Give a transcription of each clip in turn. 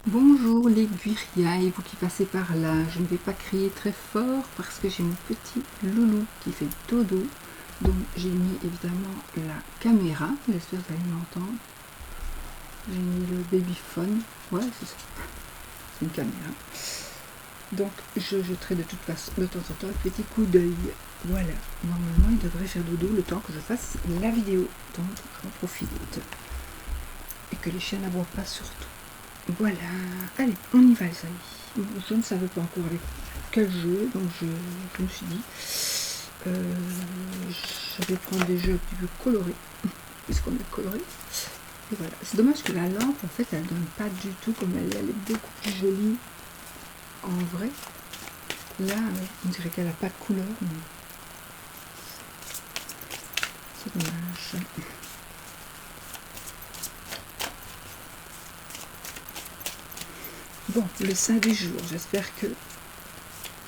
Bonjour les guirias et vous qui passez par là, je ne vais pas crier très fort parce que j'ai mon petit loulou qui fait dodo, donc j'ai mis évidemment la caméra, j'espère que vous allez m'entendre. J'ai mis le babyphone, ouais c'est ça, c'est une caméra. Donc je jetterai de toute façon de temps en temps un petit coup d'œil. Voilà, normalement il devrait faire dodo le temps que je fasse la vidéo, donc j'en profite. Et que les chiens n'aboient pas surtout. Voilà, allez, on y va les amis. Je ne savais pas encore avec quel jeu, donc je me suis dit, je vais prendre des jeux un petit peu colorés, puisqu'on est coloré. Et voilà, c'est dommage que la lampe, en fait, elle donne pas du tout comme elle est beaucoup plus jolie en vrai. Là, on dirait qu'elle n'a pas de couleur, mais c'est dommage. Bon, le saint du jour, j'espère que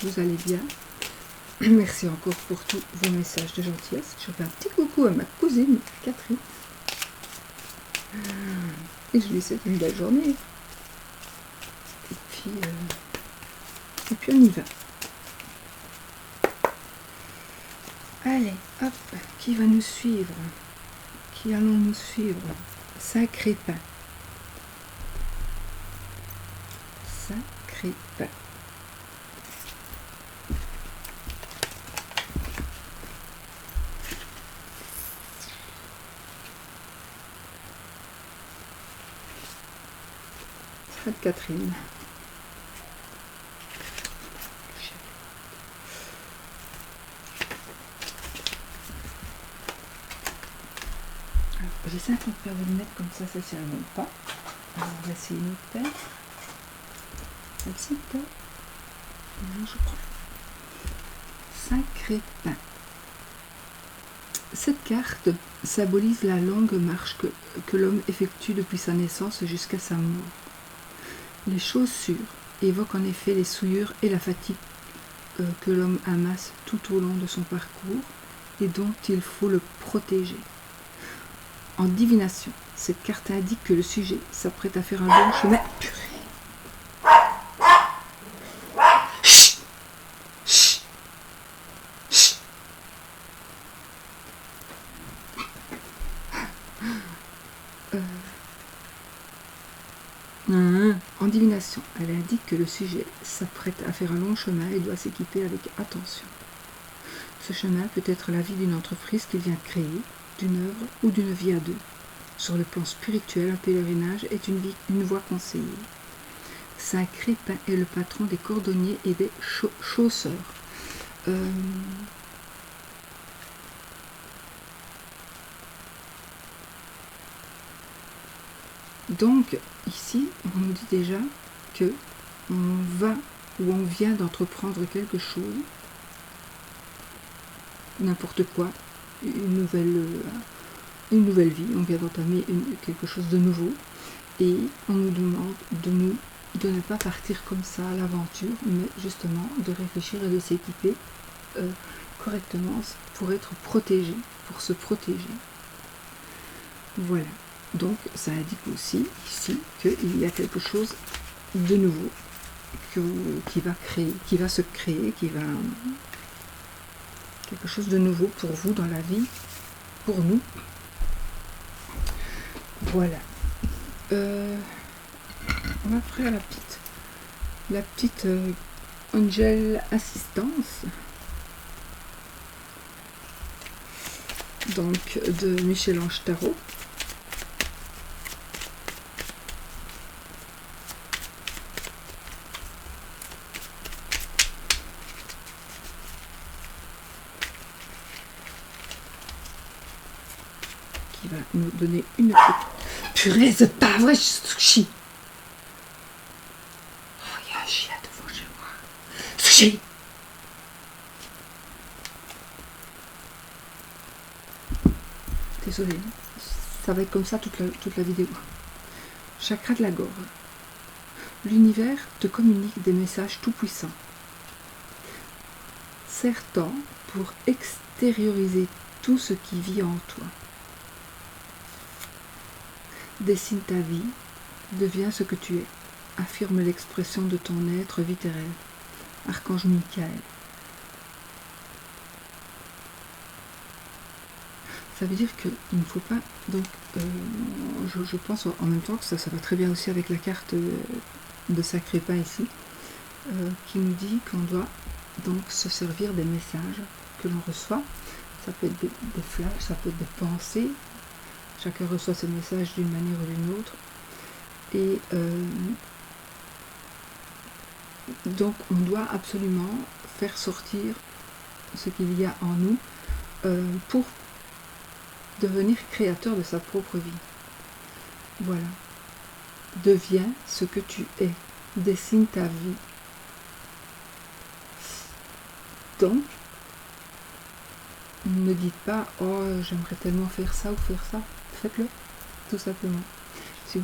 vous allez bien. Merci encore pour tous vos messages de gentillesse. Je fais un petit coucou à ma cousine Catherine. Et je lui souhaite une belle journée. Et puis on y va. Allez, hop, qui va nous suivre? Qui allons nous suivre? Sacré pain. Sacré pain. De Catherine. J'ai 50 paires de lunettes comme ça ne s'y remonte pas. Alors on va essayer une autre paire. Celle-ci peut. Je prends. Sacré pain. Cette carte symbolise la longue marche que l'homme effectue depuis sa naissance jusqu'à sa mort. Les chaussures évoquent en effet les souillures et la fatigue que l'homme amasse tout au long de son parcours et dont il faut le protéger. En divination, cette carte indique que le sujet s'apprête à faire un long chemin. En divination, elle indique que le sujet s'apprête à faire un long chemin et doit s'équiper avec attention. Ce chemin peut être la vie d'une entreprise qu'il vient créer, d'une œuvre ou d'une vie à deux. Sur le plan spirituel, un pèlerinage est une voie conseillée. Sacré Pain est le patron des cordonniers et des chausseurs. Donc, ici, on nous dit déjà que on va ou on vient d'entreprendre quelque chose, n'importe quoi, une nouvelle vie, on vient d'entamer quelque chose de nouveau, et on nous demande de ne pas partir comme ça à l'aventure, mais justement de réfléchir et de s'équiper correctement pour être protégé, pour se protéger. Voilà. Donc ça indique aussi ici qu'il y a quelque chose de nouveau qui va se créer, quelque chose de nouveau pour vous dans la vie, pour nous. Voilà. On va faire la petite Angel Assistance. Donc de Michel-Ange Tarot. Qui va nous donner une petite... Purée, c'est pas vrai, Sushi. Oh, il y a un chien devant chez moi. Sushi. Désolée, ça va être comme ça toute la vidéo. Chakra de la gorge. L'univers te communique des messages tout-puissants. Serre-t'en pour extérioriser tout ce qui vit en toi. Dessine ta vie, deviens ce que tu es. affirme l'expression de ton être, vie tes rêves. Archange Michael. Ça veut dire qu'il ne faut pas, donc je pense en même temps que ça va très bien aussi avec la carte de Sacré Pain ici, qui nous dit qu'on doit donc se servir des messages que l'on reçoit. Ça peut être des flashs, ça peut être des pensées. Chacun reçoit ce message d'une manière ou d'une autre. Et donc on doit absolument faire sortir ce qu'il y a en nous pour devenir créateur de sa propre vie. Voilà. Deviens ce que tu es. Dessine ta vie. Donc, ne dites pas « Oh, j'aimerais tellement faire ça ou faire ça ». Faites-le, tout simplement. Si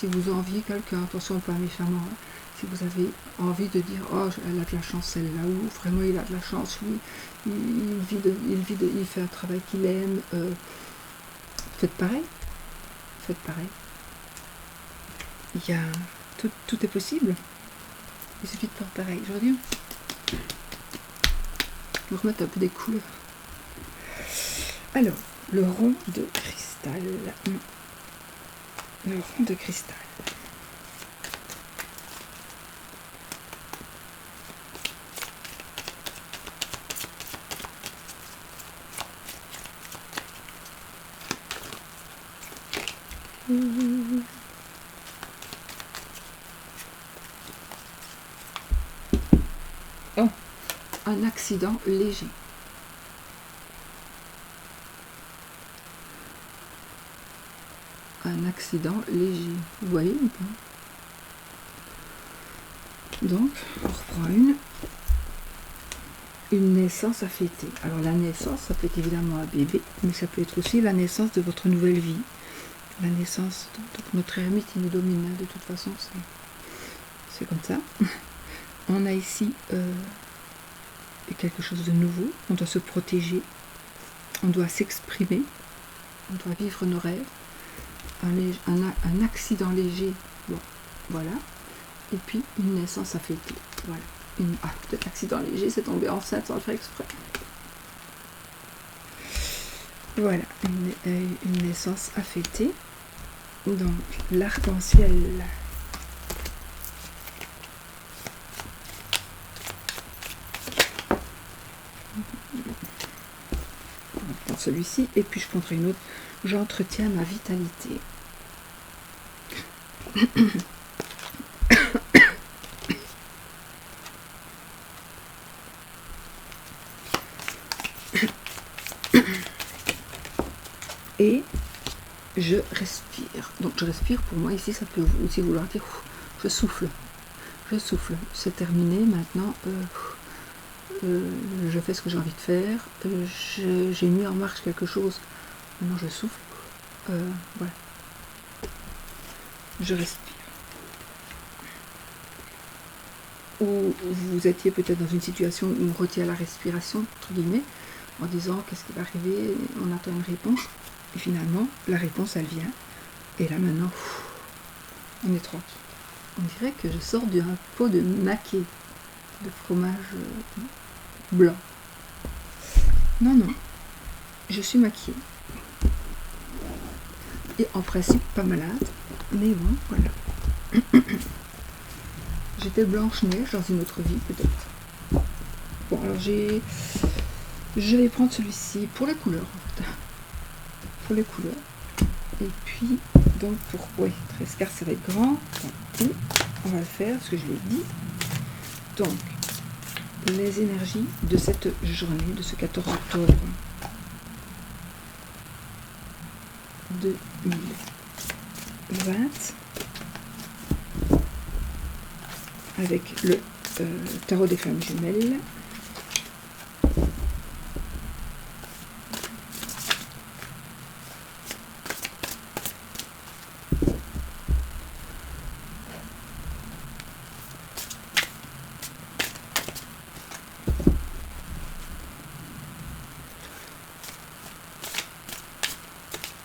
vous enviez quelqu'un, attention, pas méchamment, hein, si vous avez envie de dire « Oh, elle a de la chance celle-là » ou « Vraiment, il a de la chance, lui, il fait un travail qu'il aime », faites pareil. Faites pareil. Il y a... Tout est possible. Il suffit de faire pareil. Je reviens. Je vais remettre un peu des couleurs. Alors, le rond de cristal. Le rond de cristal. Oh, un accident léger. Un accident léger. Vous voyez ou pas? Donc, on reprend une naissance à fêter. Alors la naissance, ça peut être évidemment un bébé, mais ça peut être aussi la naissance de votre nouvelle vie. La naissance, donc notre ermite qui nous domine, de toute façon, c'est comme ça. On a ici quelque chose de nouveau, on doit se protéger, on doit s'exprimer, on doit vivre nos rêves, un accident léger, bon, voilà, et puis une naissance à fêter, voilà. Peut-être accident léger, c'est tombé enceinte sans le faire exprès. Voilà, une naissance à fêter. Donc, l'arc-en-ciel. Dans celui-ci, et puis je prendrai une autre. J'entretiens ma vitalité. Et je respire. Donc je respire, pour moi ici ça peut aussi vouloir dire je souffle. Je souffle. C'est terminé maintenant. Je fais ce que j'ai envie de faire. J'ai mis en marche quelque chose. Maintenant je souffle. Voilà. Je respire. Ou vous étiez peut-être dans une situation où on retient la respiration, entre guillemets, en disant qu'est-ce qui va arriver, on attend une réponse. Et finalement, la réponse, elle vient. Et là, maintenant, on est tranquille. On dirait que je sors d'un pot de maquet, de fromage blanc. Non, non. Je suis maquillée. Et en principe, pas malade. Mais bon, voilà. J'étais Blanche-Neige dans une autre vie, peut-être. Bon, alors je vais prendre celui-ci pour les couleurs, en fait. Pour les couleurs. Et puis, donc, pour... Oui, 13 cartes, ça va être grand. Et on va le faire, ce que je l'ai dit. Donc, les énergies de cette journée, de ce 14 octobre 2020, avec le tarot des flammes jumelles.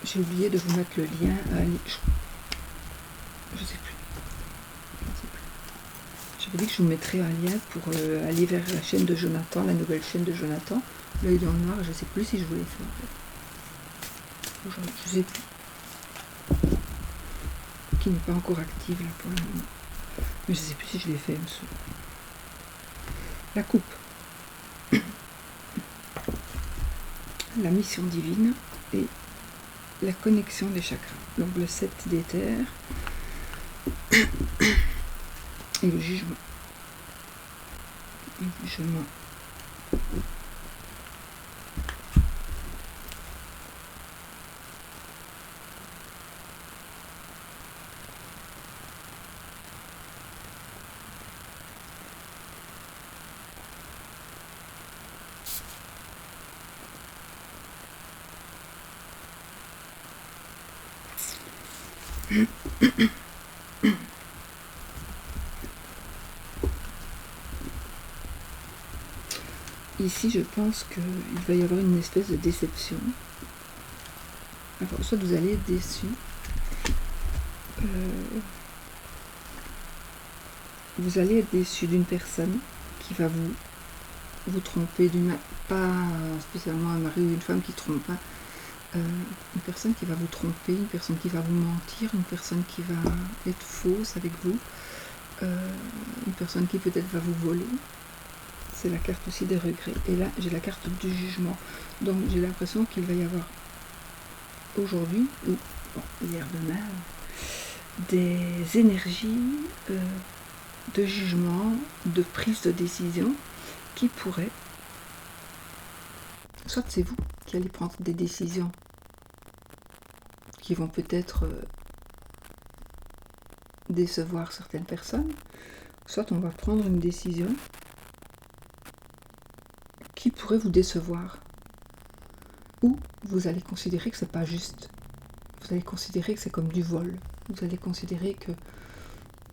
J'ai oublié de vous mettre le lien. Je sais plus. vous dis que je vous mettrai un lien pour aller vers la chaîne de Jonathan, la nouvelle chaîne de Jonathan, L'œil dans le noir. Je ne sais plus si je vous l'ai fait en fait. Je ne sais plus. Qui n'est pas encore active là pour le moment. Mais je ne sais plus si je l'ai fait. Monsieur. La coupe. La mission divine et la connexion des chakras. Donc le 7 d'éther et le jugement. Le jugement. Ici, je pense qu'il va y avoir une espèce de déception. Alors, soit vous allez être déçu. Vous allez être déçu d'une personne qui va vous tromper, pas spécialement un mari ou une femme qui trompe, pas. Une personne qui va vous tromper, une personne qui va vous mentir, une personne qui va être fausse avec vous, une personne qui peut-être va vous voler. C'est la carte aussi des regrets. Et là, j'ai la carte du jugement. Donc, j'ai l'impression qu'il va y avoir aujourd'hui, ou bon, hier, demain, des énergies de jugement, de prise de décision qui pourraient, soit c'est vous qui allez prendre des décisions qui vont peut-être décevoir certaines personnes, soit on va prendre une décision qui pourrait vous décevoir, ou vous allez considérer que c'est pas juste, vous allez considérer que c'est comme du vol, vous allez considérer que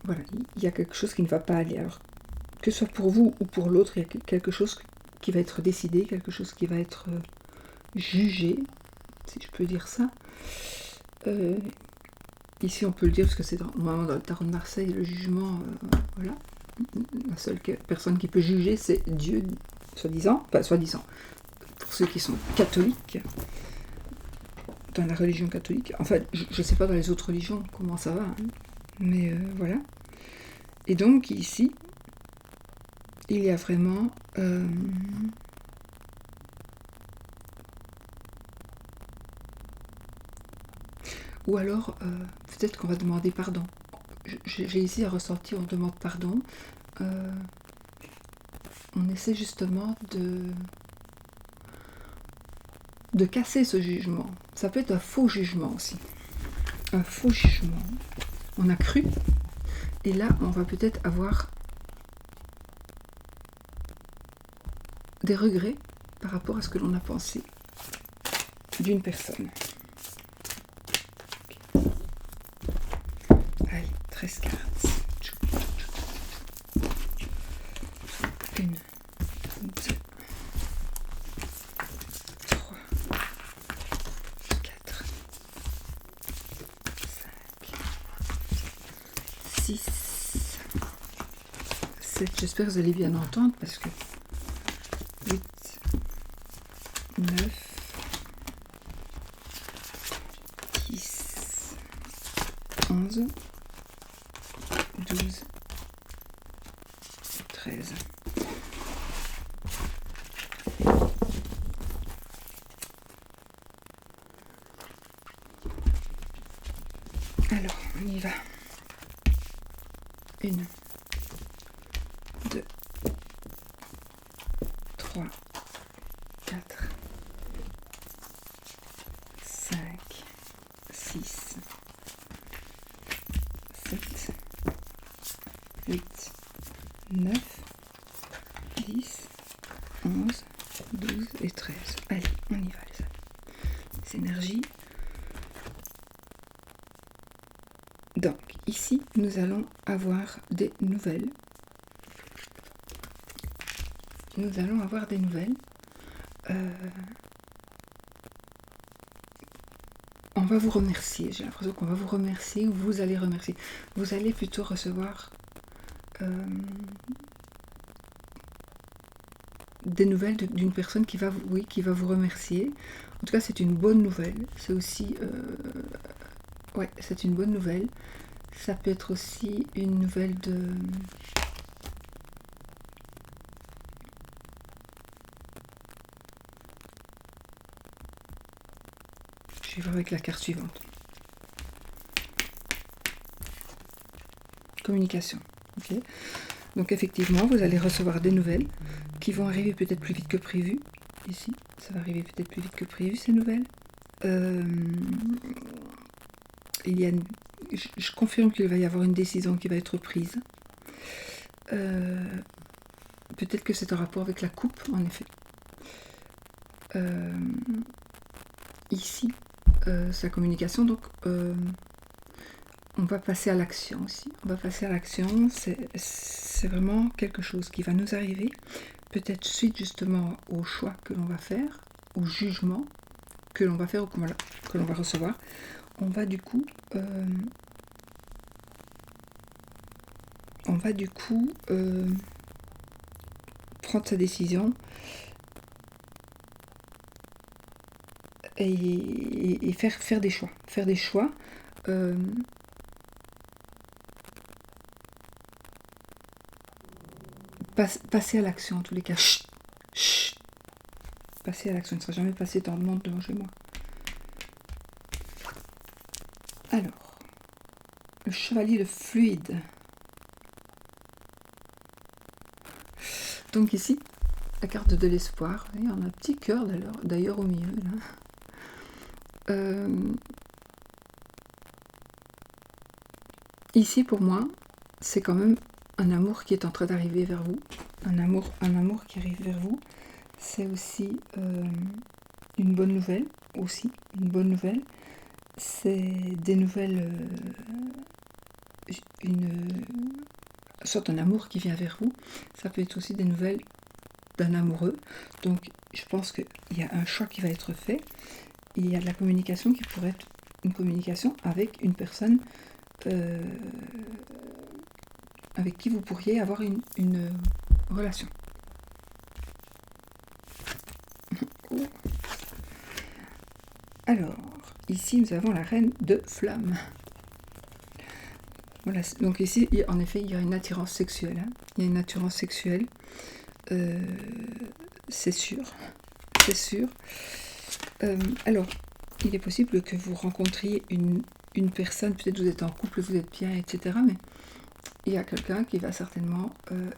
voilà, il y a quelque chose qui ne va pas aller. Alors que ce soit pour vous ou pour l'autre, il y a quelque chose qui va être décidé, quelque chose qui va être jugé, si je peux dire ça. Ici on peut le dire parce que c'est normalement dans le tarot de Marseille, le jugement, voilà, la seule personne qui peut juger c'est Dieu, soi-disant, pour ceux qui sont catholiques, dans la religion catholique, enfin je ne sais pas dans les autres religions comment ça va, hein, mais voilà. Et donc ici, il y a vraiment ou alors peut-être qu'on va demander pardon. J'ai ici à ressortir, on demande pardon. On essaie justement de casser ce jugement. Ça peut être un faux jugement aussi. Un faux jugement. On a cru. Et là, on va peut-être avoir des regrets par rapport à ce que l'on a pensé d'une personne. Allez, 13 cartes. 1, 2, 3, 4, 5, 6, 7. J'espère que vous allez bien entendre parce que 8, 9, 10, 11, 12, 13. Alors, on y va. 1, 2, 3, 4, 5, 6, 7, 8, 9, 10, 11, 12 et 13. Allez, on y va les amis. Les énergies. Donc, ici, nous allons avoir des nouvelles. Nous allons avoir des nouvelles. On va vous remercier. J'ai l'impression qu'on va vous remercier ou vous allez remercier. Vous allez plutôt recevoir des nouvelles d'une personne qui va vous remercier. En tout cas, c'est une bonne nouvelle. C'est aussi... ouais, c'est une bonne nouvelle. Ça peut être aussi une nouvelle de... Je vais voir avec la carte suivante. Communication. Ok. Donc effectivement, vous allez recevoir des nouvelles qui vont arriver peut-être plus vite que prévu. Ici, ça va arriver peut-être plus vite que prévu, ces nouvelles. Il y a je confirme qu'il va y avoir une décision qui va être prise. Peut-être que c'est en rapport avec la coupe, en effet. Ici, sa communication, donc on va passer à l'action aussi. On va passer à l'action, c'est vraiment quelque chose qui va nous arriver, peut-être suite justement au choix que l'on va faire, au jugement que l'on va faire ou que l'on va recevoir. On va du coup prendre sa décision et faire des choix. Faire des choix. Passer à l'action en tous les cas. Chut, chut. Passer à l'action. Il ne sera jamais passé dans le monde devant chez moi. Alors, le chevalier de fluide. Donc ici, la carte de l'espoir. Il y a un petit cœur d'ailleurs au milieu. Là. Ici, pour moi, c'est quand même un amour qui est en train d'arriver vers vous. Un amour qui arrive vers vous. C'est aussi une bonne nouvelle. Aussi, une bonne nouvelle. C'est des nouvelles... une sorte d'amour qui vient vers vous. Ça peut être aussi des nouvelles d'un amoureux. Donc, je pense qu'il y a un choix qui va être fait. Il y a de la communication qui pourrait être une communication avec une personne avec qui vous pourriez avoir une relation. Alors, ici, nous avons la reine de flamme. Voilà, donc ici, en effet, il y a une attirance sexuelle. Hein. Il y a une attirance sexuelle. C'est sûr. C'est sûr. Alors, il est possible que vous rencontriez une personne, peut-être vous êtes en couple, vous êtes bien, etc. Mais il y a quelqu'un qui va certainement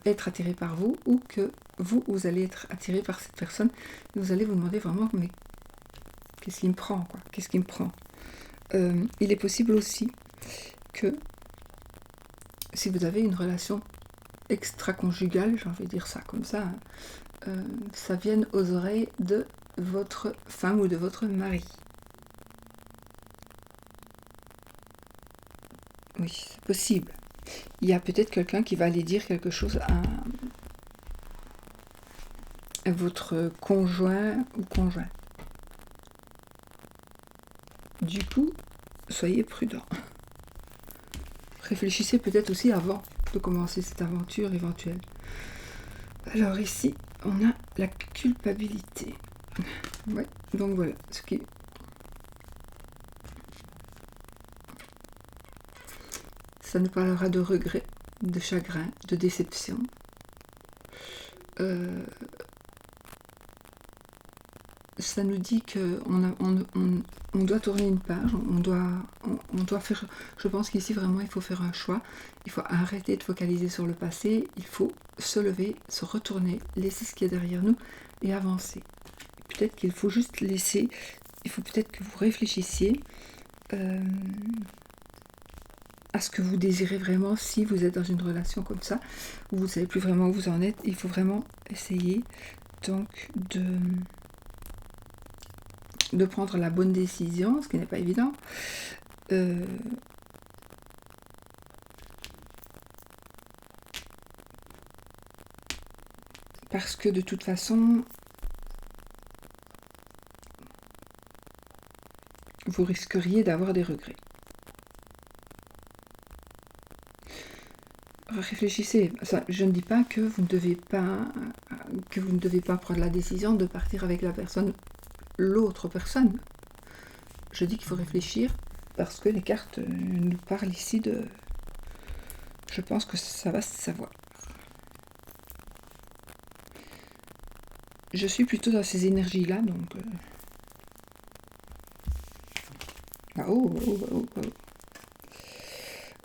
être attiré par vous, ou que vous allez être attiré par cette personne. Et vous allez vous demander vraiment, mais qu'est-ce qui me prend, quoi ? Qu'est-ce qui me prend ? Il est possible aussi que si vous avez une relation extra-conjugale, j'ai envie de dire ça comme ça, ça vienne aux oreilles de votre femme ou de votre mari. Oui, c'est possible. Il y a peut-être quelqu'un qui va aller dire quelque chose à votre conjoint ou conjoint. Du coup, soyez prudent. Réfléchissez peut-être aussi avant de commencer cette aventure éventuelle. Alors ici, on a la culpabilité. Ouais, donc voilà, ce qui... Ça nous parlera de regret, de chagrin, de déception. Ça nous dit qu'on doit tourner une page, on doit faire... Je pense qu'ici, vraiment, il faut faire un choix. Il faut arrêter de focaliser sur le passé. Il faut se lever, se retourner, laisser ce qui est derrière nous et avancer. Peut-être qu'il faut juste laisser... Il faut peut-être que vous réfléchissiez à ce que vous désirez vraiment si vous êtes dans une relation comme ça, où vous ne savez plus vraiment où vous en êtes. Il faut vraiment essayer donc de prendre la bonne décision, ce qui n'est pas évident. Parce que de toute façon, vous risqueriez d'avoir des regrets. réfléchissez. Ça, je ne dis pas que vous ne devez pas prendre la décision de partir avec l'autre personne. Je dis qu'il faut réfléchir parce que les cartes nous parlent ici de... Je pense que ça va se savoir. Je suis plutôt dans ces énergies-là, donc...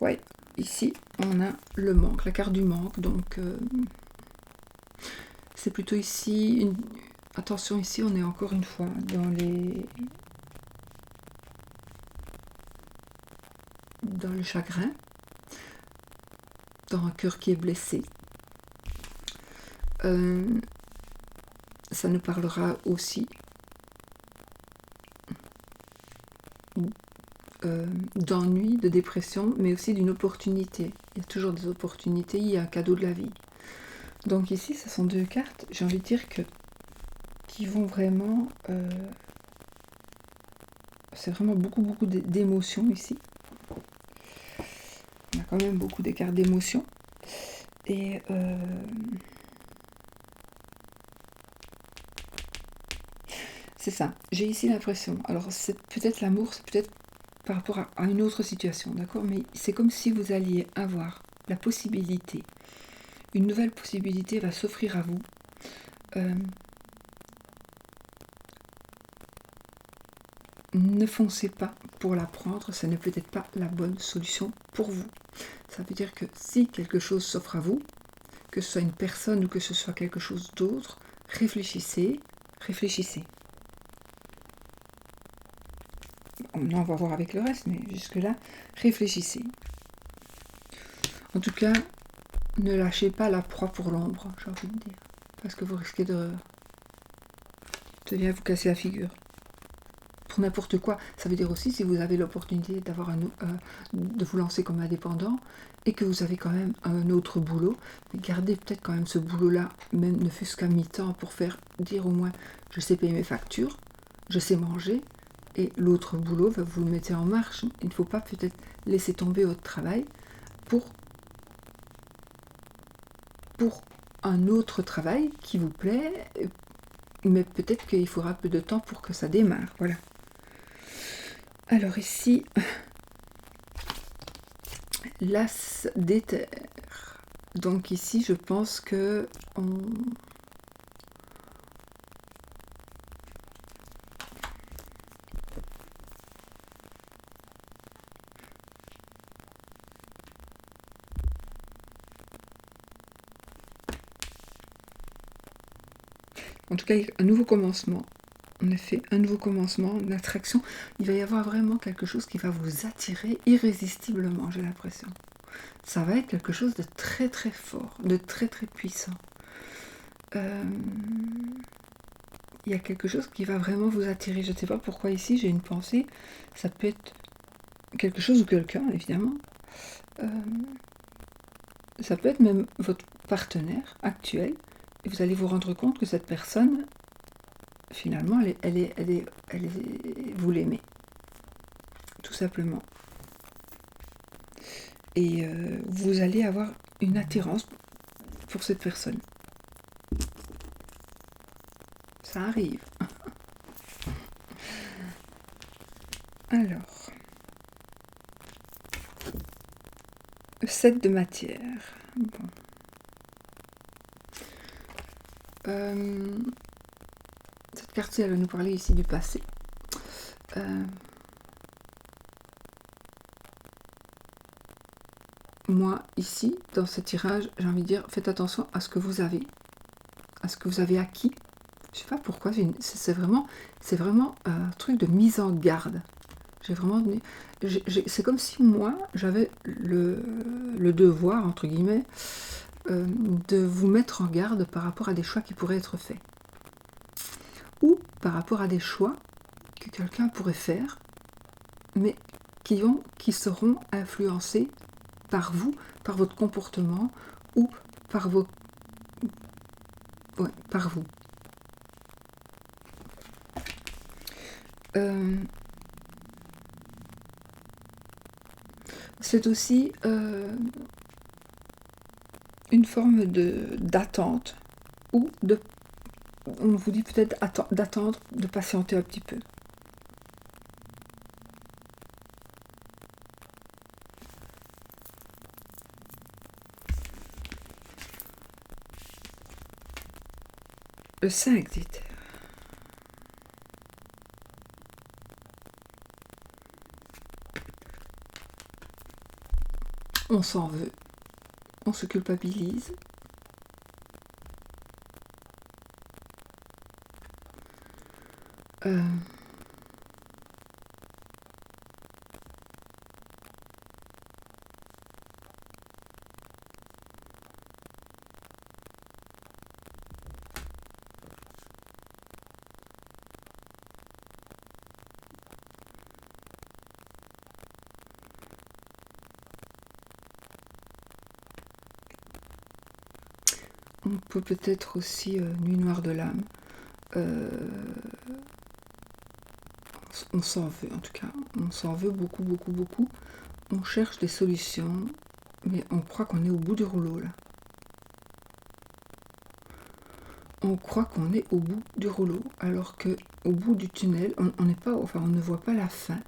Ouais, ici, on a le manque, la carte du manque, donc... c'est plutôt ici... Attention, ici, on est encore une fois dans le chagrin, dans un cœur qui est blessé. Ça nous parlera aussi d'ennui, de dépression, mais aussi d'une opportunité. Il y a toujours des opportunités, il y a un cadeau de la vie. Donc ici, ce sont deux cartes, j'ai envie de dire qui vont vraiment... c'est vraiment beaucoup d'émotions ici. On a quand même beaucoup des cartes d'émotions. Et... c'est ça, j'ai ici l'impression, alors c'est peut-être l'amour, c'est peut-être par rapport à une autre situation, d'accord, mais c'est comme si vous alliez avoir la possibilité, une nouvelle possibilité va s'offrir à vous, ne foncez pas pour la prendre, ça n'est peut-être pas la bonne solution pour vous. Ça veut dire que si quelque chose s'offre à vous, que ce soit une personne ou que ce soit quelque chose d'autre, réfléchissez. On va voir avec le reste, mais jusque-là, réfléchissez. En tout cas, ne lâchez pas la proie pour l'ombre, j'ai envie de dire. Parce que vous risquez de bien vous casser la figure. Pour n'importe quoi. Ça veut dire aussi, si vous avez l'opportunité de vous lancer comme indépendant, et que vous avez quand même un autre boulot, gardez peut-être quand même ce boulot-là, même ne fût-ce qu'à mi-temps, pour dire au moins, je sais payer mes factures, je sais manger, et l'autre boulot, vous le mettez en marche. Il ne faut pas peut-être laisser tomber votre travail pour un autre travail qui vous plaît, mais peut-être qu'il faudra peu de temps pour que ça démarre. Voilà. Alors ici, l'as d'éther. Donc ici, je pense que en tout cas, un nouveau commencement. En effet, un nouveau commencement, une attraction. Il va y avoir vraiment quelque chose qui va vous attirer irrésistiblement, j'ai l'impression. Ça va être quelque chose de très très fort, de très très puissant. Il y a quelque chose qui va vraiment vous attirer. Je ne sais pas pourquoi ici, j'ai une pensée. Ça peut être quelque chose ou quelqu'un, évidemment. Ça peut être même votre partenaire actuel. Et vous allez vous rendre compte que cette personne, finalement, vous l'aimez. Tout simplement. Et vous allez avoir une attirance pour cette personne. Ça arrive. Alors, 7 de matière. Bon. Cette carte-ci, elle va nous parler ici du passé. Moi, ici, dans ce tirage, j'ai envie de dire, faites attention à ce que vous avez acquis. Je sais pas pourquoi, c'est vraiment un truc de mise en garde. C'est comme si moi, j'avais le devoir, entre guillemets, de vous mettre en garde par rapport à des choix qui pourraient être faits. Ou par rapport à des choix que quelqu'un pourrait faire, mais qui seront influencés par vous, par votre comportement, ou par par vous. C'est aussi une forme d'attente ou on vous dit peut-être d'attendre, de patienter un petit peu. Le 5 d'éther. On s'en veut, on se culpabilise. On peut peut-être aussi, nuit noire de l'âme, on s'en veut en tout cas, on s'en veut beaucoup, beaucoup, beaucoup. On cherche des solutions, mais on croit qu'on est au bout du rouleau là. On croit qu'on est au bout du rouleau, alors que au bout du tunnel, on n'est pas, enfin on ne voit pas la fin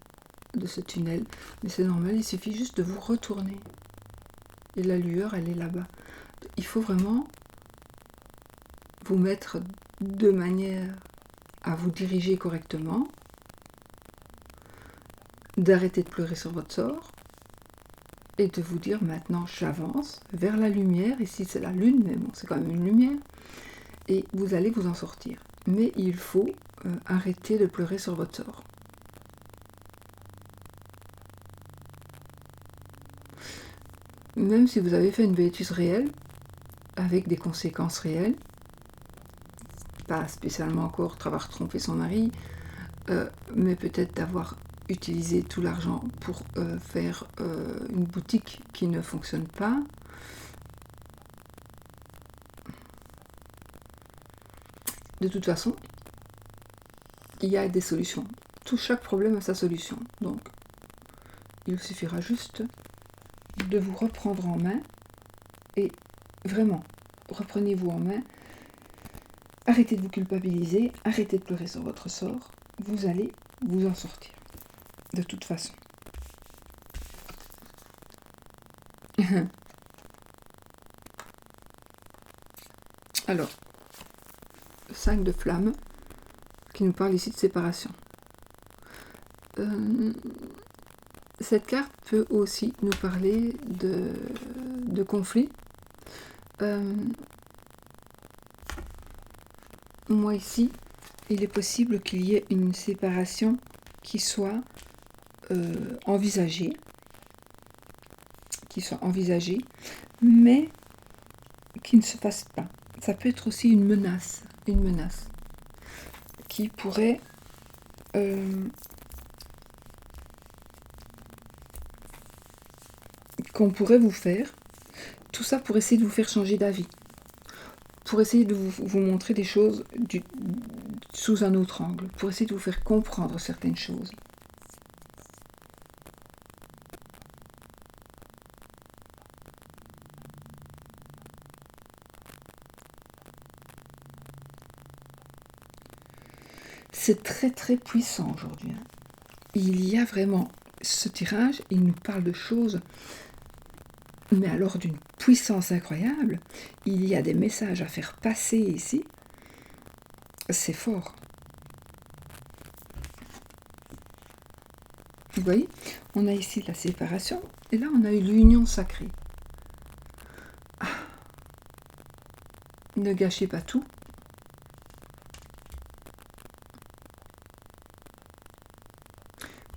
de ce tunnel, mais c'est normal, il suffit juste de vous retourner. Et la lueur, elle est là-bas. Il faut vraiment vous mettre de manière à vous diriger correctement, d'arrêter de pleurer sur votre sort et de vous dire maintenant j'avance vers la lumière. Ici c'est la lune, mais bon c'est quand même une lumière et vous allez vous en sortir. Mais il faut arrêter de pleurer sur votre sort. Même si vous avez fait une bêtise réelle, avec des conséquences réelles, pas spécialement encore d'avoir trompé son mari, mais peut-être d'avoir utilisé tout l'argent pour faire une boutique qui ne fonctionne pas. De toute façon, il y a des solutions. Chaque problème a sa solution. Donc, il suffira juste de vous reprendre en main et vraiment, reprenez-vous en main. Arrêtez de vous culpabiliser, arrêtez de pleurer sur votre sort. Vous allez vous en sortir. De toute façon. Alors, 5 de flamme qui nous parle ici de séparation. Cette carte peut aussi nous parler de conflit. Moi ici, il est possible qu'il y ait une séparation qui soit envisagée, mais qui ne se fasse pas. Ça peut être aussi une menace qui pourrait qu'on pourrait vous faire, tout ça pour essayer de vous faire changer d'avis, pour essayer de vous montrer des choses sous un autre angle, pour essayer de vous faire comprendre certaines choses. C'est très très puissant aujourd'hui. Il y a vraiment ce tirage, il nous parle de choses, mais alors d'une puissance incroyable. Il y a des messages à faire passer ici. C'est fort. Vous voyez, on a ici la séparation, et là on a eu l'union sacrée. Ah. Ne gâchez pas tout.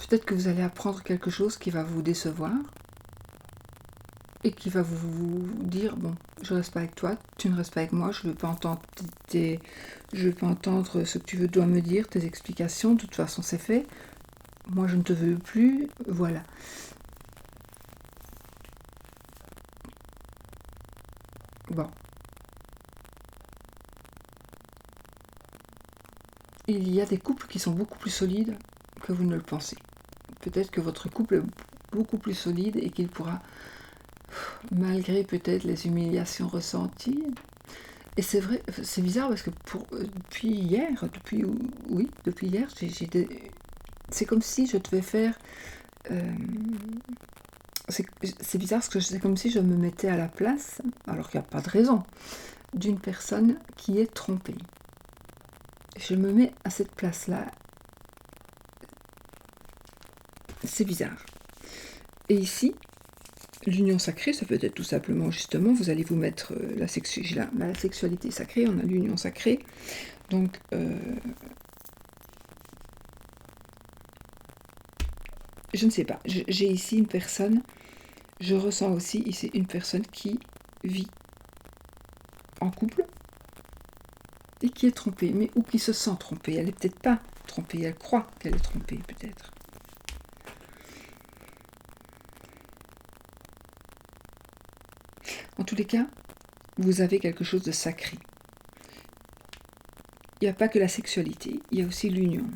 Peut-être que vous allez apprendre quelque chose qui va vous décevoir et qui va vous dire bon, je reste pas avec toi, tu ne restes pas avec moi, je ne veux pas entendre ce que tu dois me dire, tes explications, de toute façon c'est fait, moi je ne te veux plus, voilà. Bon. Il y a des couples qui sont beaucoup plus solides que vous ne le pensez. Peut-être que votre couple est beaucoup plus solide et qu'il pourra malgré peut-être les humiliations ressenties. Et c'est vrai, c'est bizarre parce que depuis hier, c'est comme si je devais faire... euh, c'est bizarre parce que c'est comme si je me mettais à la place, alors qu'il n'y a pas de raison, d'une personne qui est trompée. Je me mets à cette place-là. C'est bizarre. Et ici, l'union sacrée, ça peut être tout simplement, justement, vous allez vous mettre la sexualité sacrée, on a l'union sacrée. Donc, je ne sais pas, j'ai ici une personne, je ressens aussi ici une personne qui vit en couple et qui est trompée, mais ou qui se sent trompée. Elle n'est peut-être pas trompée, elle croit qu'elle est trompée, peut-être. En tous les cas, vous avez quelque chose de sacré. Il n'y a pas que la sexualité, il y a aussi l'union.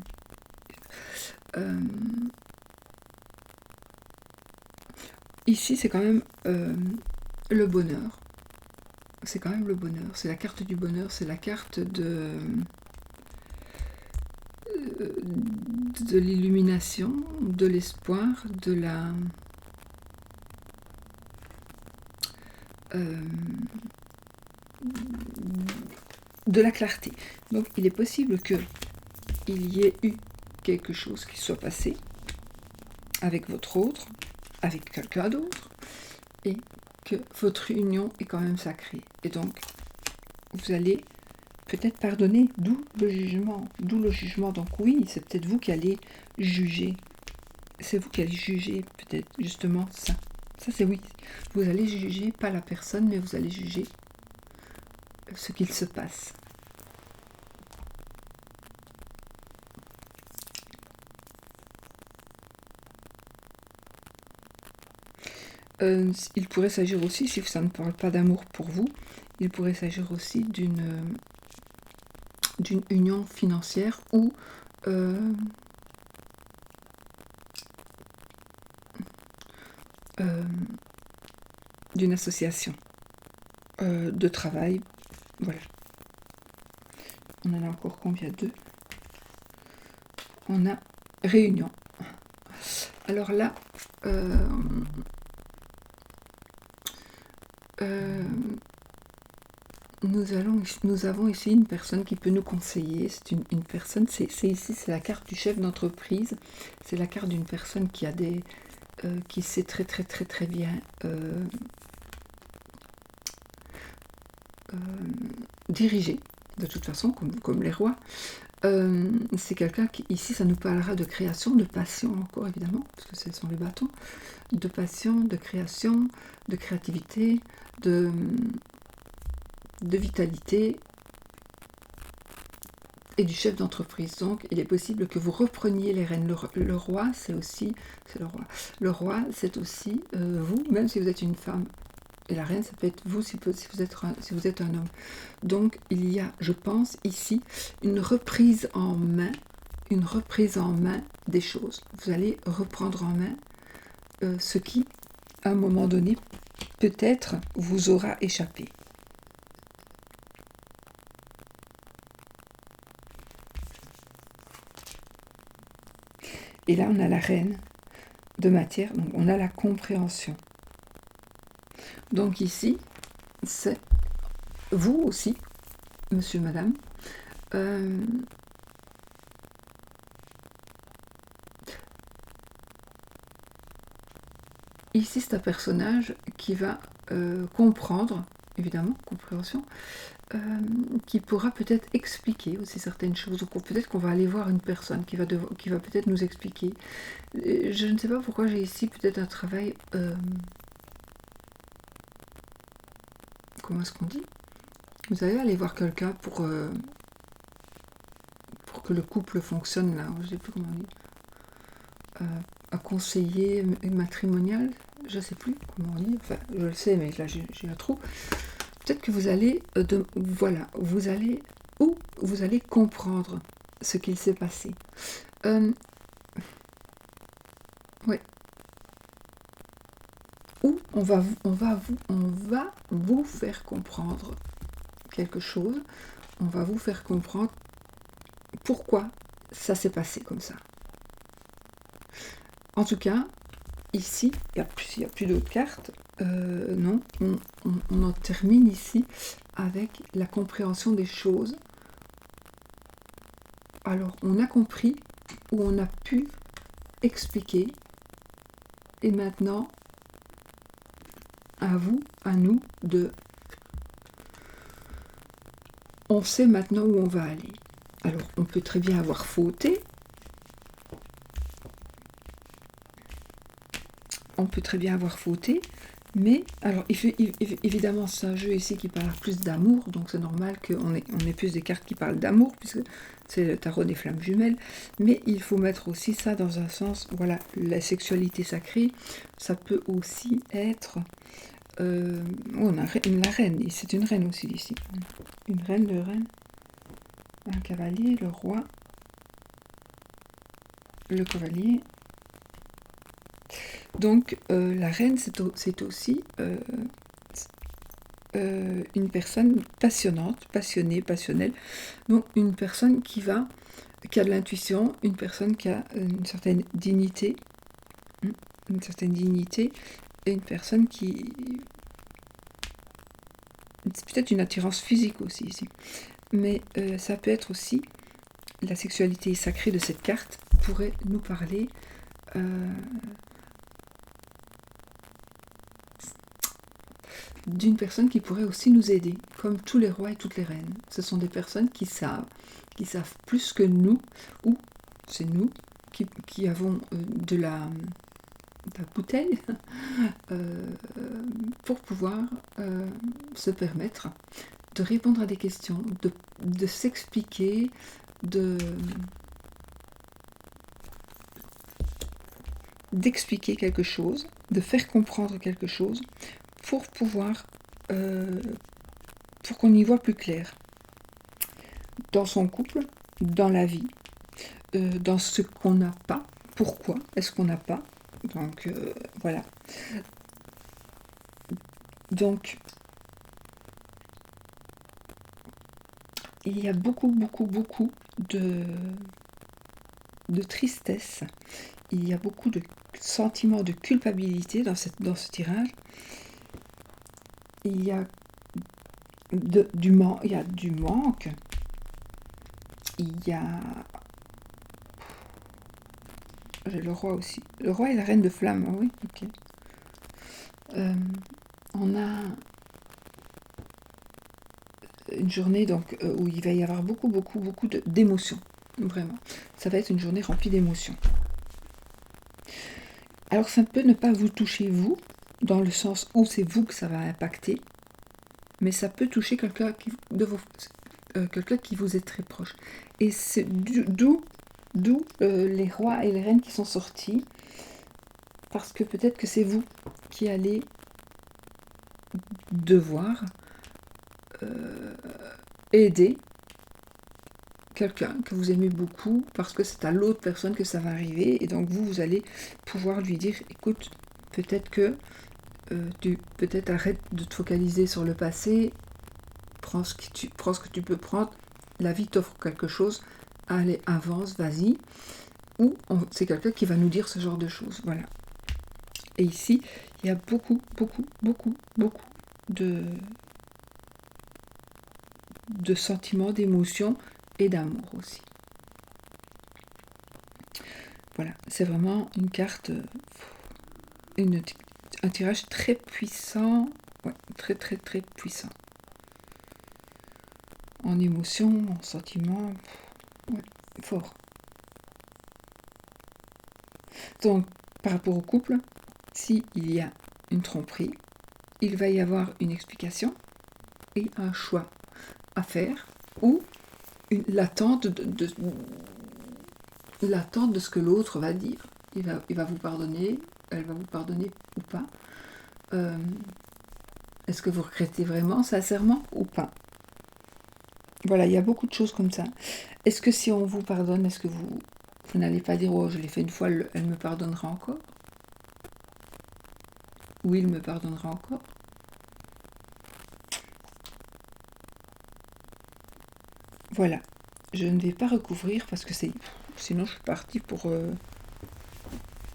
Ici, c'est quand même le bonheur. C'est quand même le bonheur. C'est la carte du bonheur, c'est la carte de l'illumination, de l'espoir, de la clarté. Donc il est possible qu'il y ait eu quelque chose qui soit passé avec votre autre, avec quelqu'un d'autre, et que votre union est quand même sacrée. Et donc, vous allez peut-être pardonner, d'où le jugement. Donc oui, c'est peut-être vous qui allez juger. C'est vous qui allez juger peut-être justement ça. Ça c'est oui. Vous allez juger pas la personne, mais vous allez juger ce qu'il se passe. Il pourrait s'agir aussi, si ça ne parle pas d'amour pour vous, il pourrait s'agir aussi d'une union financière ou d'une association de travail. Voilà. On en a encore combien? 2. On a réunion. Alors là, nous avons ici une personne qui peut nous conseiller. C'est une personne, c'est la carte du chef d'entreprise. C'est la carte d'une personne qui a qui sait très très très très bien diriger, de toute façon, comme les rois. C'est quelqu'un qui, ici, ça nous parlera de création, de passion encore, évidemment, parce que ce sont les bâtons, de passion, de création, de créativité, de vitalité et du chef d'entreprise. Donc, il est possible que vous repreniez les rênes. Le roi, c'est le roi. Le roi, c'est aussi vous, même si vous êtes une femme. Et la reine, ça peut être vous si vous êtes un homme. Donc, il y a, je pense, ici, une reprise en main des choses. Vous allez reprendre en main ce qui, à un moment donné, peut-être vous aura échappé. Et là, on a la reine de matière, donc on a la compréhension. Donc ici, c'est vous aussi, monsieur, madame. Ici, c'est un personnage qui va comprendre, évidemment, compréhension, qui pourra peut-être expliquer aussi certaines choses, ou peut-être qu'on va aller voir une personne qui va peut-être nous expliquer. Je ne sais pas pourquoi j'ai ici peut-être un travail... comment est-ce qu'on dit? Vous allez aller voir quelqu'un pour que le couple fonctionne, là, je ne sais plus comment on dit. Un conseiller matrimonial, je ne sais plus comment on dit, enfin je le sais, mais là j'ai un trou. Peut-être que vous allez, vous allez comprendre ce qu'il s'est passé. Ouais. Ou on va vous faire comprendre quelque chose, on va vous faire comprendre pourquoi ça s'est passé comme ça. En tout cas, ici, il n'y a plus d'autres cartes. Non, on en termine ici avec la compréhension des choses. Alors, on a compris, ou on a pu expliquer, et maintenant, à vous, à nous, on sait maintenant où on va aller. Alors, on peut très bien avoir fauté. Mais, alors, évidemment, c'est un jeu ici qui parle plus d'amour, donc c'est normal qu'on ait plus des cartes qui parlent d'amour, puisque c'est le tarot des flammes jumelles, mais il faut mettre aussi ça dans un sens, voilà, la sexualité sacrée, ça peut aussi être... on a la reine, c'est une reine aussi ici. Une reine, le reine, un cavalier, le roi, le cavalier. Donc la reine, c'est aussi une personne passionnante, passionnelle. Donc une personne qui a de l'intuition, une personne qui a une certaine dignité, et une personne qui... C'est peut-être une attirance physique aussi ici. Mais ça peut être aussi, la sexualité sacrée de cette carte pourrait nous parler d'une personne qui pourrait aussi nous aider, comme tous les rois et toutes les reines. Ce sont des personnes qui savent plus que nous, ou c'est nous qui avons de la bouteille pour pouvoir se permettre de répondre à des questions, de s'expliquer, d'expliquer quelque chose, de faire comprendre quelque chose, pour pouvoir, pour qu'on y voit plus clair. Dans son couple, dans la vie, dans ce qu'on n'a pas, pourquoi est-ce qu'on n'a pas, donc voilà. Donc, il y a beaucoup de tristesse, il y a beaucoup de sentiments de culpabilité dans ce tirage. Il y a du manque, il y a... J'ai le roi aussi. Le roi et la reine de flamme, oui, ok. On a une journée donc où il va y avoir beaucoup d'émotions, vraiment. Ça va être une journée remplie d'émotions. Alors ça peut ne pas vous toucher vous, dans le sens où c'est vous que ça va impacter, mais ça peut toucher quelqu'un qui vous est très proche. Et c'est d'où les rois et les reines qui sont sortis, parce que peut-être que c'est vous qui allez devoir aider quelqu'un que vous aimez beaucoup, parce que c'est à l'autre personne que ça va arriver, et donc vous allez pouvoir lui dire, écoute, peut-être que peut-être arrête de te focaliser sur le passé, prends ce que tu peux prendre, la vie t'offre quelque chose, allez, avance, vas-y. Ou c'est quelqu'un qui va nous dire ce genre de choses, voilà. Et ici, il y a beaucoup de sentiments, d'émotions et d'amour aussi. Voilà, c'est vraiment une carte, un tirage très puissant, ouais, très puissant. En émotion, en sentiment, ouais, fort. Donc, par rapport au couple, s'il y a une tromperie, il va y avoir une explication et un choix à faire, ou l'attente de ce que l'autre va dire. Il va vous pardonner, elle va vous pardonner ou pas. Est-ce que vous regrettez vraiment, sincèrement, ou pas? Voilà, il y a beaucoup de choses comme ça. Est-ce que si on vous pardonne, est-ce que vous n'allez pas dire « Oh, je l'ai fait une fois, elle me pardonnera encore ?» ou il me pardonnera encore. Voilà, je ne vais pas recouvrir parce que sinon je suis partie pour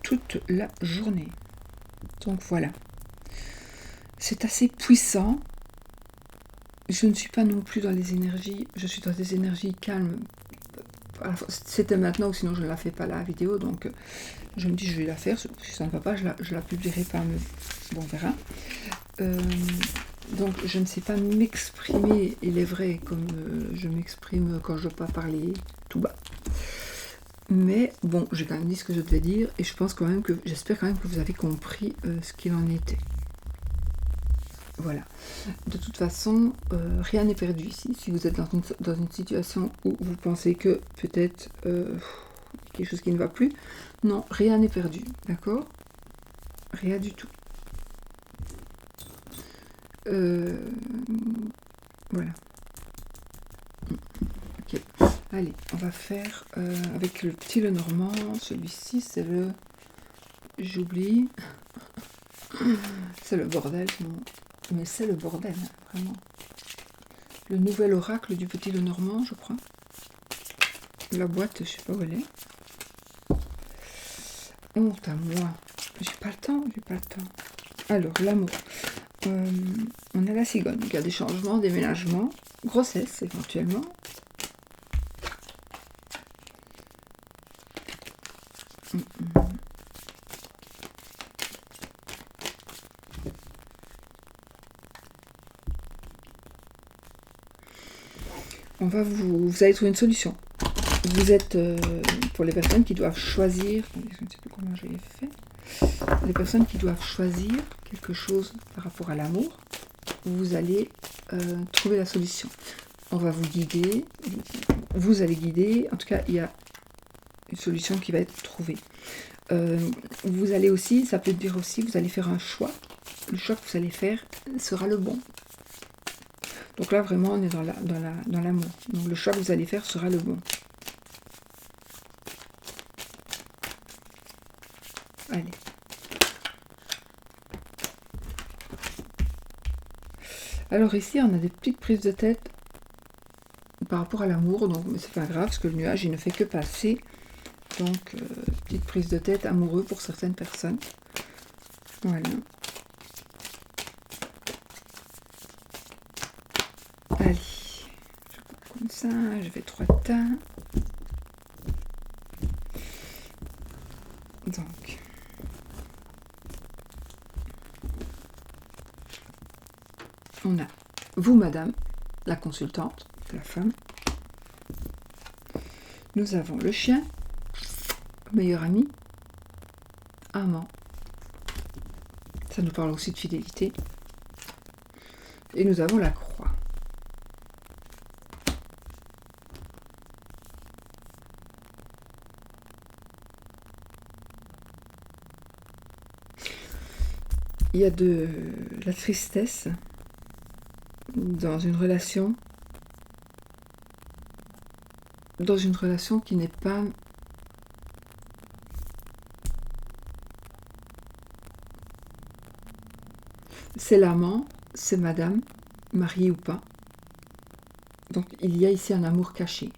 toute la journée. Donc voilà, c'est assez puissant. Je ne suis pas non plus dans les énergies, je suis dans des énergies calmes. C'était maintenant ou sinon je ne la fais pas la vidéo, donc je me dis je vais la faire, si ça ne va pas je la publierai pas, mais bon on verra. Donc je ne sais pas m'exprimer, il est vrai, comme je m'exprime quand je ne veux pas parler tout bas. Mais bon, j'ai quand même dit ce que je devais dire, et je pense quand même j'espère quand même que vous avez compris ce qu'il en était. Voilà. De toute façon, rien n'est perdu ici. Si vous êtes dans une situation où vous pensez que peut-être quelque chose qui ne va plus, non, rien n'est perdu, d'accord? Rien du tout. Voilà. Ok. Allez, on va faire avec le petit Lenormand. Celui-ci, c'est le... J'oublie. C'est le bordel. Non. Mais c'est le bordel, vraiment. Le nouvel oracle du petit Lenormand, je crois. La boîte, je sais pas où elle est. Honte à moi. J'ai pas le temps. Alors, l'amour. On a la cigogne. Il y a des changements, déménagements, grossesse éventuellement. Vous allez trouver une solution. Vous êtes, pour les personnes qui doivent choisir, je ne sais plus comment je l'ai fait, les personnes qui doivent choisir quelque chose par rapport à l'amour, vous allez trouver la solution. On va vous guider, vous allez guider, en tout cas il y a une solution qui va être trouvée. Vous allez aussi, ça peut dire aussi, vous allez faire un choix, le choix que vous allez faire sera le bon. Donc là vraiment on est dans l'amour, donc le choix que vous allez faire sera le bon. Allez. Alors ici, on a des petites prises de tête par rapport à l'amour, donc mais c'est pas grave, parce que le nuage, il ne fait que passer. Donc, petite prise de tête amoureux pour certaines personnes. Voilà. Allez. Je coupe comme ça, je vais 3 tas. Donc... On a vous, madame, la consultante, la femme. Nous avons le chien, meilleur ami, amant. Ça nous parle aussi de fidélité. Et nous avons la croix. Il y a de la tristesse dans une relation qui n'est pas c'est l'amant, c'est madame, mariée ou pas. Donc il y a ici un amour caché.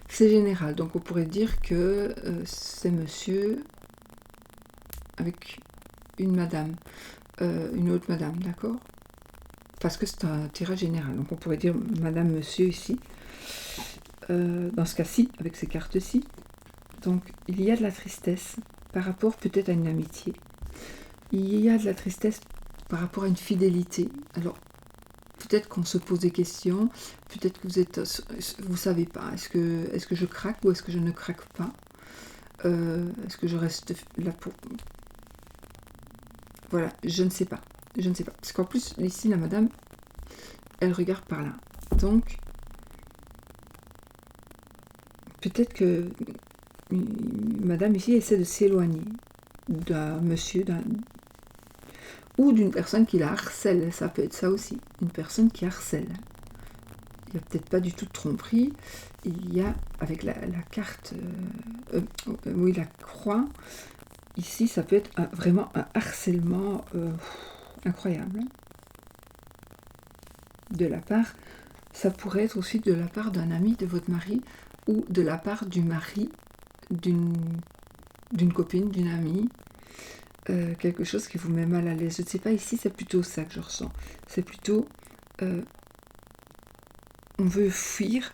C'est général, donc on pourrait dire que c'est monsieur avec une madame, une autre madame, d'accord? Parce que c'est un tirage général, donc on pourrait dire madame, monsieur ici, dans ce cas-ci, avec ces cartes-ci. Donc il y a de la tristesse par rapport peut-être à une amitié. Il y a de la tristesse par rapport à une fidélité. Alors, peut-être qu'on se pose des questions, peut-être que vous savez pas, est-ce que je craque ou est-ce que je ne craque pas? Est-ce que je reste là pour... Voilà, je ne sais pas. Parce qu'en plus, ici, la madame, elle regarde par là. Donc, peut-être que madame ici essaie de s'éloigner d'un monsieur, ou d'une personne qui la harcèle. Ça peut être ça aussi, une personne qui harcèle. Il n'y a peut-être pas du tout de tromperie. Il y a, avec la carte, oui, la croix, ici, ça peut être vraiment un harcèlement incroyable. De la part, ça pourrait être aussi de la part d'un ami de votre mari ou de la part du mari d'une copine, d'une amie. Quelque chose qui vous met mal à l'aise. Je ne sais pas, ici, c'est plutôt ça que je ressens. C'est plutôt... on veut fuir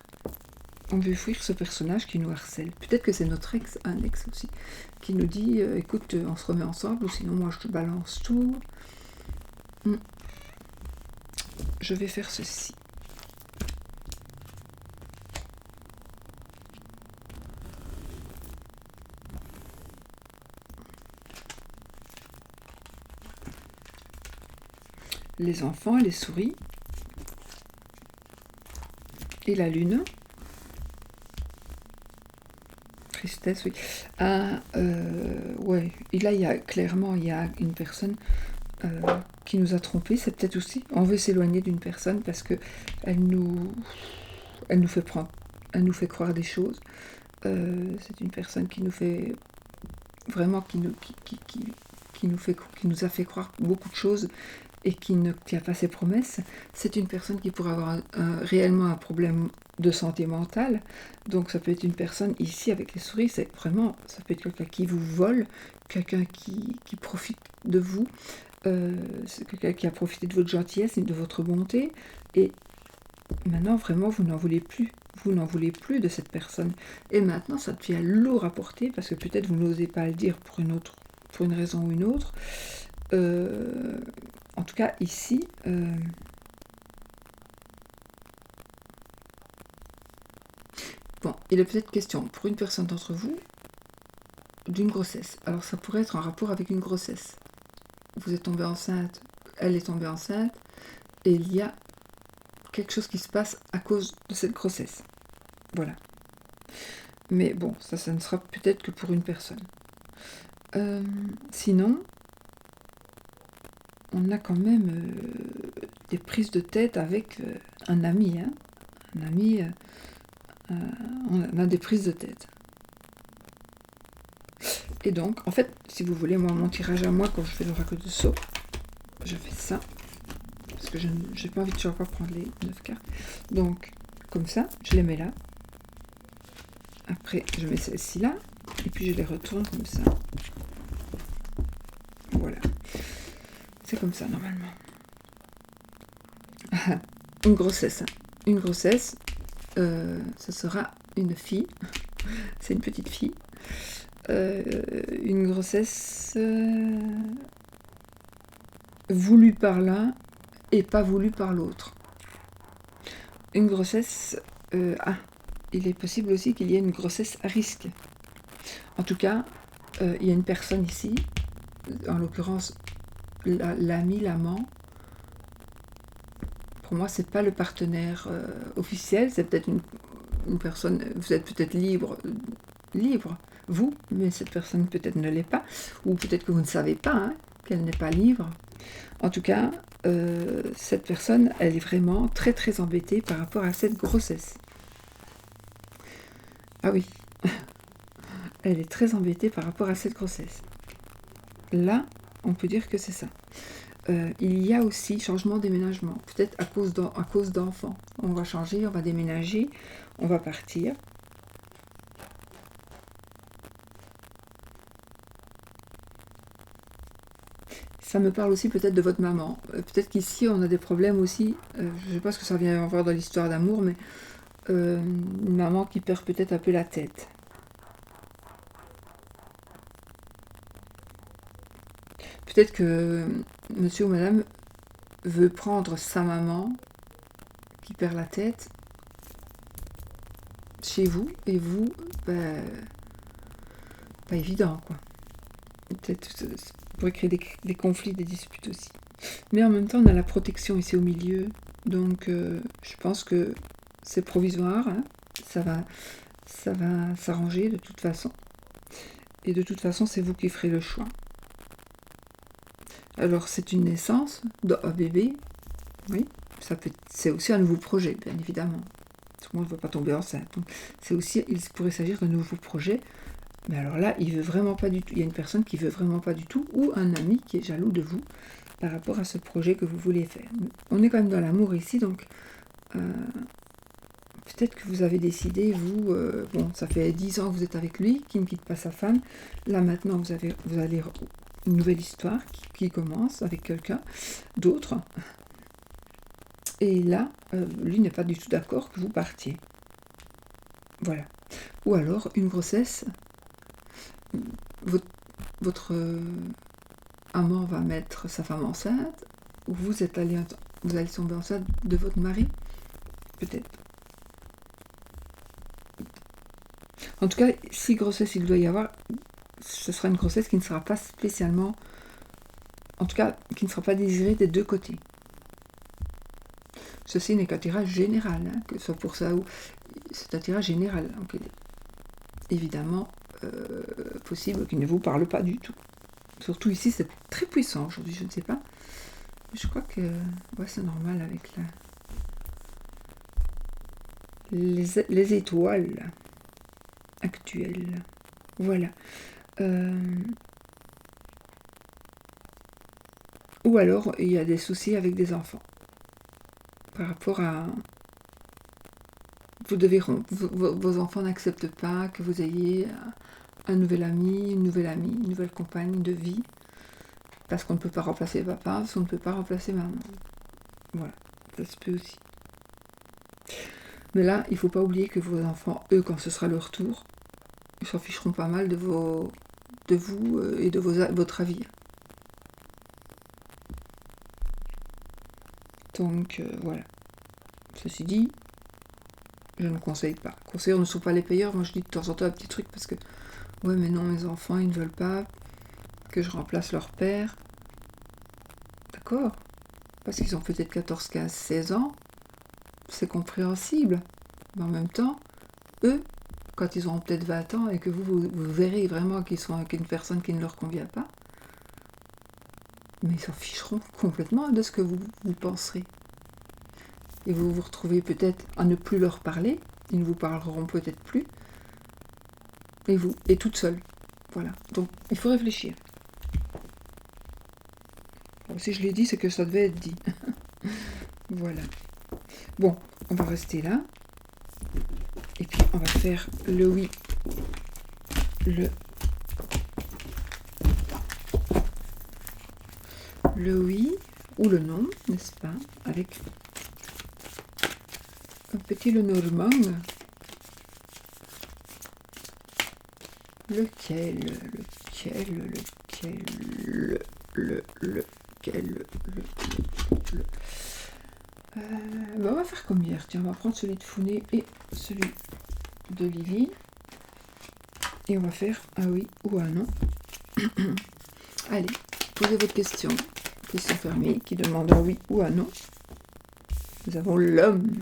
ce personnage qui nous harcèle. Peut-être que c'est notre ex, un ex aussi, qui nous dit écoute, on se remet ensemble, ou sinon moi je te balance tout. Je vais faire ceci. Les enfants, les souris, et la lune. Tristesse, oui. Ouais. Et là, il y a une personne qui nous a trompés. C'est peut-être aussi, on veut s'éloigner d'une personne parce que elle nous fait croire des choses. C'est une personne qui nous fait vraiment, qui nous a fait croire beaucoup de choses et qui ne tient pas ses promesses. C'est une personne qui pourrait avoir réellement un problème de santé mentale. Donc ça peut être une personne, ici avec les souris, c'est vraiment, ça peut être quelqu'un qui vous vole, quelqu'un qui profite de vous, c'est quelqu'un qui a profité de votre gentillesse et de votre bonté, et maintenant vraiment vous n'en voulez plus. Vous n'en voulez plus de cette personne. Et maintenant ça devient lourd à porter, parce que peut-être vous n'osez pas le dire pour une raison ou une autre. En tout cas, ici, bon, il est peut-être question, pour une personne d'entre vous, d'une grossesse. Alors, ça pourrait être en rapport avec une grossesse. Vous êtes tombée enceinte, elle est tombée enceinte, et il y a quelque chose qui se passe à cause de cette grossesse. Voilà. Mais bon, ça ne sera peut-être que pour une personne. Sinon, on a quand même des prises de tête avec un ami. Hein. Un ami, on a des prises de tête. Et donc, en fait, si vous voulez, moi, mon tirage à moi, quand je fais l'oracle de Sceaux, je fais ça. Parce que je n'ai pas envie de toujours pas prendre les 9 cartes. Donc, comme ça, je les mets là. Après, je mets celle-ci là. Et puis, je les retourne comme ça. Voilà. C'est comme ça, normalement. Une grossesse. Une grossesse, ce sera une fille. C'est une petite fille. Une grossesse voulue par l'un et pas voulue par l'autre. Une grossesse... il est possible aussi qu'il y ait une grossesse à risque. En tout cas, il y a une personne ici, en l'occurrence l'ami, l'amant. Pour moi, c'est pas le partenaire officiel, c'est peut-être une personne, vous êtes peut-être libre, vous, mais cette personne peut-être ne l'est pas, ou peut-être que vous ne savez pas qu'elle n'est pas libre. En tout cas, cette personne, elle est vraiment très très embêtée par rapport à cette grossesse. Ah oui, elle est très embêtée par rapport à cette grossesse. Là, on peut dire que c'est ça. Il y a aussi changement déménagement, peut-être à cause d'enfants. On va changer, on va déménager, on va partir. Ça me parle aussi peut-être de votre maman. Peut-être qu'ici on a des problèmes aussi. Je ne sais pas ce que ça vient voir dans l'histoire d'amour, mais une maman qui perd peut-être un peu la tête. Peut-être que monsieur ou madame veut prendre sa maman qui perd la tête chez vous, et vous, pas évident, quoi. Peut-être ça pourrait créer des conflits, des disputes aussi. Mais en même temps, on a la protection ici au milieu, donc je pense que c'est provisoire, ça va s'arranger de toute façon. Et de toute façon, c'est vous qui ferez le choix. Alors, c'est une naissance d'un bébé, oui, c'est aussi un nouveau projet, bien évidemment. Tout le monde ne va pas tomber enceinte. Donc, il pourrait s'agir d'un nouveau projet Mais alors là, il veut vraiment pas du tout. Il y a une personne qui veut vraiment pas du tout, ou un ami qui est jaloux de vous par rapport à ce projet que vous voulez faire. On est quand même dans l'amour ici, donc peut-être que vous avez décidé, vous, bon, ça fait 10 ans que vous êtes avec lui, qui ne quitte pas sa femme. Là maintenant, vous allez une nouvelle histoire qui commence avec quelqu'un d'autre. Et là, lui n'est pas du tout d'accord que vous partiez. Voilà. Ou alors une grossesse. Votre amant va mettre sa femme enceinte, ou vous allez tomber enceinte de votre mari, peut-être. En tout cas, si grossesse il doit y avoir, ce sera une grossesse qui ne sera pas spécialement, en tout cas, qui ne sera pas désirée des deux côtés. Ceci n'est qu'un tirage général, hein, que ce soit pour ça ou c'est un tirage général. Donc, évidemment, possible qu'il ne vous parle pas du tout. Surtout ici, c'est très puissant aujourd'hui, je ne sais pas. Je crois que ouais, c'est normal avec les étoiles actuelles. Voilà. Ou alors, il y a des soucis avec des enfants. Par rapport à... Vous devez rompre. Vos enfants n'acceptent pas que vous ayez un nouvel ami, une nouvelle compagne de vie. Parce qu'on ne peut pas remplacer papa, parce qu'on ne peut pas remplacer maman. Voilà, ça se peut aussi. Mais là, il ne faut pas oublier que vos enfants, eux, quand ce sera leur tour, ils s'en ficheront pas mal de vous et de votre avis. Donc, voilà. Ceci dit, je ne conseille pas. Conseillers ne sont pas les payeurs. Moi, je dis de temps en temps un petit truc parce que, ouais, mais non, mes enfants, ils ne veulent pas que je remplace leur père. D'accord. Parce qu'ils ont peut-être 14, 15, 16 ans. C'est compréhensible. Mais en même temps, eux, quand ils auront peut-être 20 ans et que vous verrez vraiment qu'ils sont avec une personne qui ne leur convient pas, mais ils s'en ficheront complètement de ce que vous penserez. Et vous vous retrouvez peut-être à ne plus leur parler, ils ne vous parleront peut-être plus, et toute seule. Voilà. Donc, il faut réfléchir. Alors, si je l'ai dit, c'est que ça devait être dit. Voilà. Bon, on va rester là. Et puis, on va faire le oui, le oui ou le non, n'est-ce pas, avec un petit Lenormand. Lequel. On va faire comme hier. Tiens, on va prendre celui de Founé et celui de Lily. Et on va faire un oui ou un non. Allez, posez votre question. Question fermée qui demande un oui ou un non. Nous avons l'homme.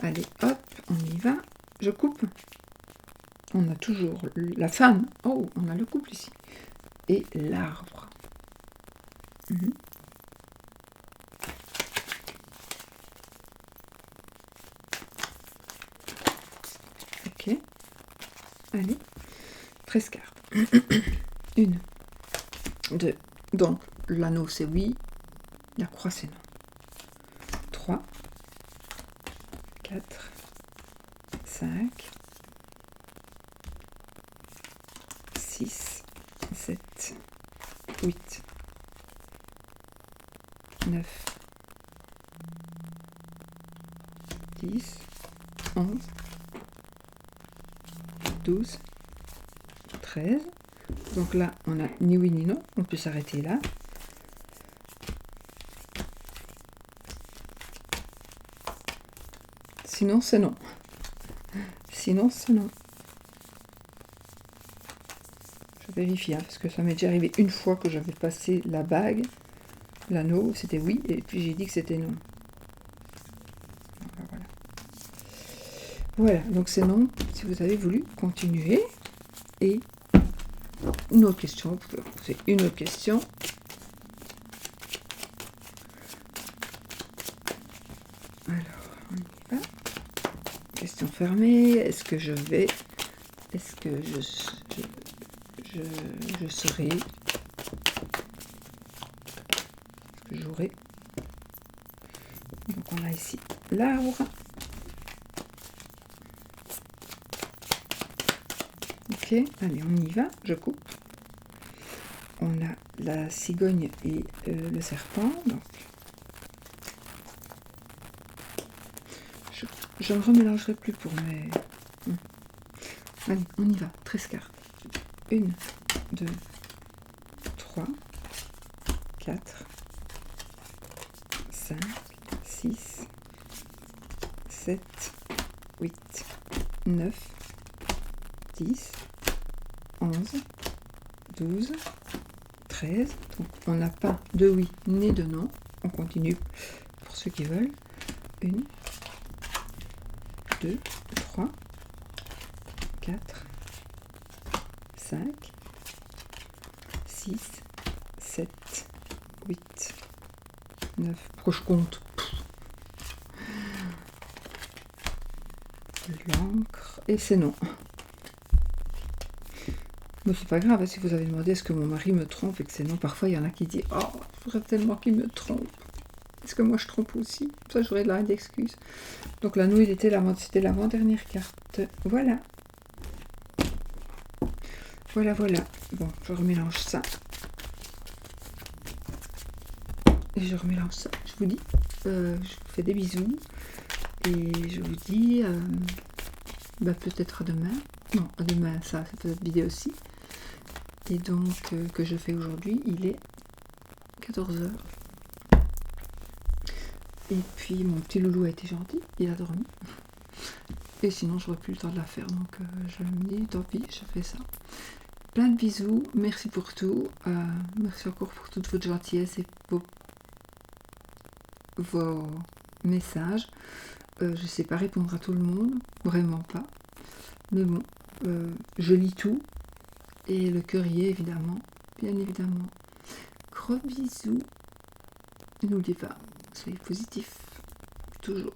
Allez, hop, on y va. Je coupe. On a toujours la femme. Oh, on a le couple ici. Et l'arbre. Ok. Allez. 13 cartes. 1, 2. Donc, l'anneau c'est oui. La croix c'est non. 3, 4, 5, 6, 7, 8, 9, 10, 11, 12, 13. Donc là, on a ni oui ni non. On peut s'arrêter là. Sinon, c'est non. Sinon, c'est non. Je vérifie, hein, parce que ça m'est déjà arrivé une fois que j'avais passé la bague, l'anneau, c'était oui, et puis j'ai dit que c'était non. Voilà. Voilà, donc c'est non, si vous avez voulu continuer. Et une autre question, vous pouvez poser une autre question. fermés. Est-ce que je vais... Est-ce que je serai... Est-ce que j'aurai... Donc on a ici l'arbre. Ok, allez, on y va, je coupe. On a la cigogne et le serpent. Donc je ne remélangerai plus pour mes... Allez, on y va, 13 cartes. 1, 2, 3, 4, 5, 6, 7, 8, 9, 10, 11, 12, 13. Donc on n'a pas de oui ni de non. On continue pour ceux qui veulent. 1, 2, 3, 4, 5, 6, 7, 8, 9. Pourquoi je compte? L'encre. Et c'est non. Mais c'est pas grave, si vous avez demandé est-ce que mon mari me trompe et que c'est non, parfois il y en a qui disent oh, je voudrais tellement qu'il me trompe. Est-ce que moi je trompe aussi? Ça, j'aurais de la d'excuses. Donc la nouille, c'était l'avant-dernière carte. Voilà. Voilà, voilà. Bon, je remélange ça. Et je remélange ça. Je vous dis, je vous fais des bisous. Et je vous dis, peut-être à demain. Non, à demain, ça, c'est cette vidéo aussi. Et donc, que je fais aujourd'hui, il est 14h. Et puis, mon petit loulou a été gentil, il a dormi. Et sinon, je n'aurai plus le temps de la faire. Donc, je me dis, tant pis, je fais ça. Plein de bisous, merci pour tout. Merci encore pour toute votre gentillesse et vos messages. Je ne sais pas répondre à tout le monde, vraiment pas. Mais bon, je lis tout. Et le cœur y est, évidemment, bien évidemment. Gros bisous. N'oubliez pas, soyez positifs, toujours.